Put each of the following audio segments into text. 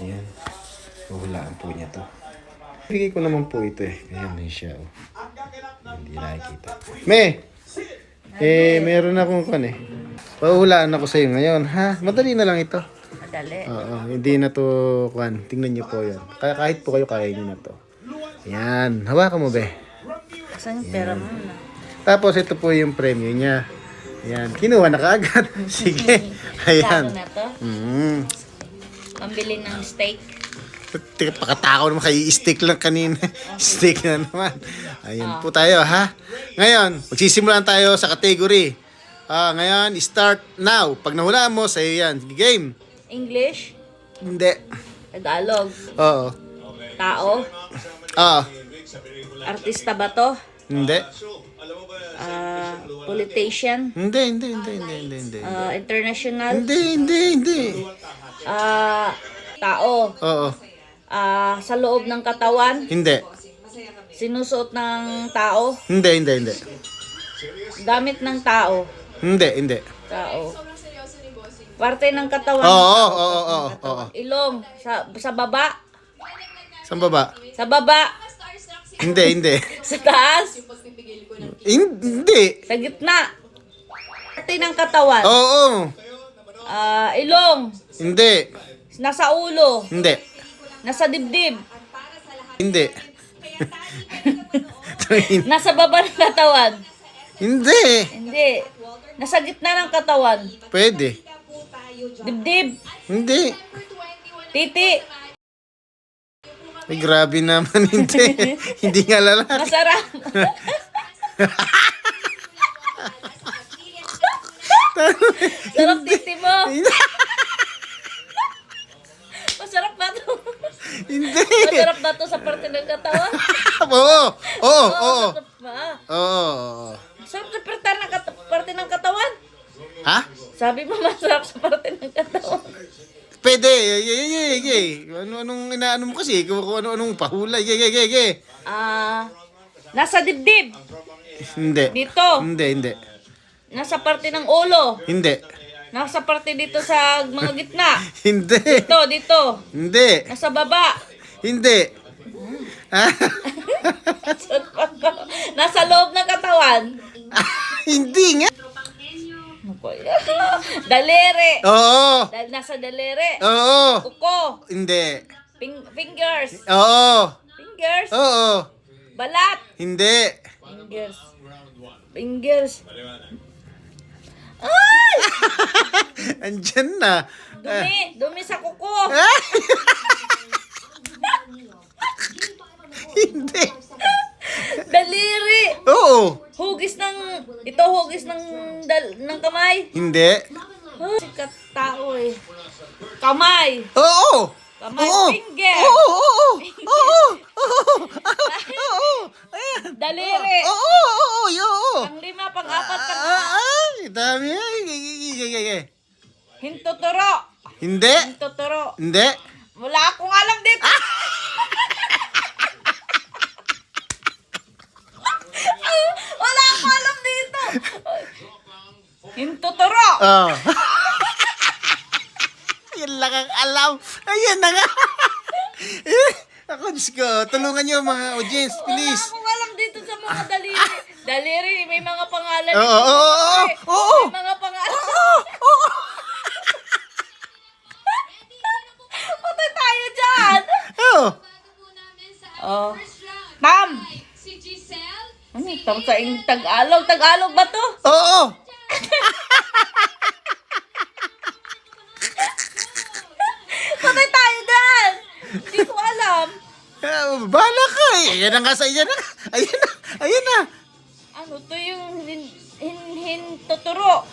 Ayan. Huhulaan po niya to. Bigay ko naman po ito eh. Ayan na siya. Oh. Hindi nakikita. Meron akong kan eh. Pahulaan ako sa'yo ngayon, ha? Madali na lang ito. Madali. Oo, hindi na to kan. Tingnan niyo po yan. Kahit po kayo, kaya niyo na to. Ayan. Hawakan mo, be. Saan yung pera mo na? Tapos ito po yung premyo niya. Ayan. Kinuha na kaagad. Sige. Ayan. Sako na to? Pambili ng steak. Pakatakaw naman kayo. Steak lang kanina. Steak na naman. Ayan po tayo, ha? Ngayon, magsisimulan tayo sa category. Ngayon, start now. Pag nahulaan mo, sa'yo yan. Game. English? Hindi. Tagalog? Oo. Tao? Oo. Artista ba to? Hindi. Politician? Hindi. International? Hindi. Tao? Oo. Sa loob ng katawan? Hindi. Sinusuot ng tao? Hindi. Gamit ng tao? Hindi. Tao. Parte ng katawan? Oo. Ilong? Sa baba? Saan baba? Sa baba? Hindi. Sa taas? Hindi. Sa gitna? Parte ng katawan? Oo. Ilong? Hindi. Nasa ulo? Hindi. Nasa dibdib? Hindi. Nasa baba ng katawan? Hindi. Hindi. Nasa gitna ng katawan? Pwede. Dibdib? Hindi. Titi? Ay, grabe naman. Hindi. Hindi nga lalaki. Masarap? Sarap titi mo? Masarap ba to? Hindi. Masarap ba to sa parte ng katawan? Oo. Masarap ba? Oo. Masarap sa parte ng katawan? Ha? Sabi mo masarap sa parte ng katawan. Pwede. Anong inaano mo kasi? Kung anong pahula. Nasa dibdib? Hindi. Dito? Hindi. Nasa parte ng ulo? Hindi. Nasa parte dito sa mga gitna? Hindi. Dito? Hindi. Nasa baba? Hindi. Nasa loob ng katawan? Hindi nga. Ano ba yan? Daliri? Oo. Nasa daliri? Oo. Kuko? Hindi. Fingers? Oo. Fingers? Oo. Balat? Hindi. Fingers? Ay! Andyan na. Dumi sa kuko. Hindi. Daliri. Oo. Hugis ng kamay. Hindi. Sikat tao eh. Kamay. Oo. Kamay. Oo. Finger. Oo. Daliri. Oo. Pang lima, pang apat, pang Ay, dami. hintuturo. Hindi. Hintuturo. Hindi. Wala akong alam dito. Wala akong alam dito. Hintuturo. Oh. Yan lang ang alam. Ayan na nga. Ako, Diyos ko. Tulungan niyo mga audience, please. Wala akong alam dito sa mga daliri. Daliri, may mga pangalan. Oo. May mga pangalan. Patay tayo dyan. Oo. Oh. Ma'am. Ano ito sa Tagalog? Tagalog ba to? Oo. Patay tayo dyan. Hindi ko alam. Bahala ka eh. Ayan na nga sa iyan na. Ayan na. Ano to yung hintuturo?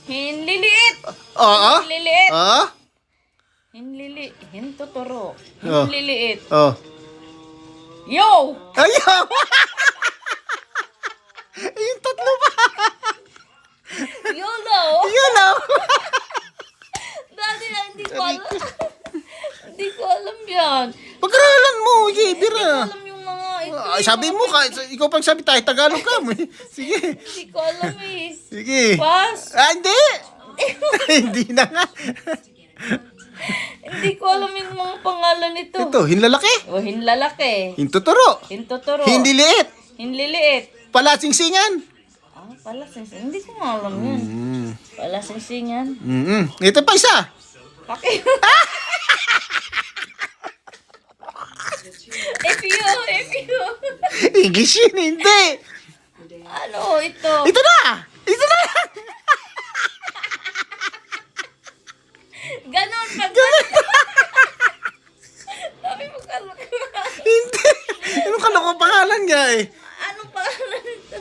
Hinliliit. Oo. Hinliliit. Oo. Hintuturo. Oh. Hinliliit. Oh. Yo! Ayaw. Yung tatlo ba? YOLO! Yun o. Dati hindi ko alam. Hindi ko alam yan. Pag-aralan mo, Hindi ko Bira. alam yung mga ito. Ay, sabi mo, ikaw pang sabi tayo, Tagalog ka mo. Sige. Hindi ko alam eh. Sige. Pass. Hindi. Hindi na nga. Hindi pangalan nito? Ito, hinlalaki. O, hinlalaki. Hintuturo. Hintuturo. Hindi liit. Hinliliit. Palasingsingan. Ah, palasingsingan. Hindi ko nga alam yan. Palasingsingan. Ito pa isa. Paki. If you. English yun, hindi. Ano ito? Ito na. Ito na. Ganon pa. Ganon. Sabi mo kaloko. Hindi. Ano kaloko pangalan niya eh? Ano pangalan nito?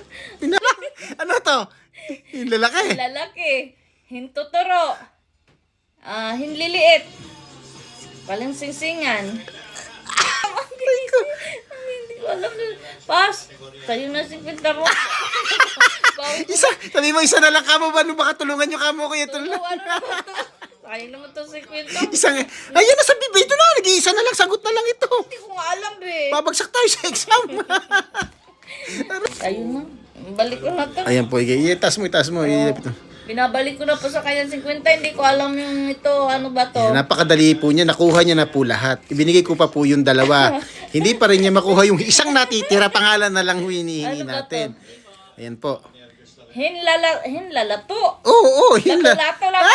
Ano to? Hinlalaki. Lalaki. Hintuturo. Hinliliit. Palasingsingan. Hindi ko alam na. Pas. Sa'yo na si Pinta mo. Isa, sabi mo isa na lang kamo ba? Ano baka tulungan nyo kamo kuya tulungan? Ano naman ito? Sa'yo naman ito si Pinta. Isang, ayan na sa bibi. Ito na. Nag-iisa na lang. Sagot na lang ito. Hindi ko nga alam eh. Babagsak tayo sa exam. Sa'yo na. Balik ko na ito. Ayan po. Itas mo. Binabalik ko na po sa kanya 50. Hindi ko alam yung ito. Ano ba to? Ayan, napakadali po niya. Nakuha niya na po lahat. Ibinigay ko pa po yung dalawa. Hindi pa rin niya makuha yung isang natitira. Pangalan na lang hinihingi Ano ba to? natin. Ayan po. Hinlalato. Oo, Lato-lato lang.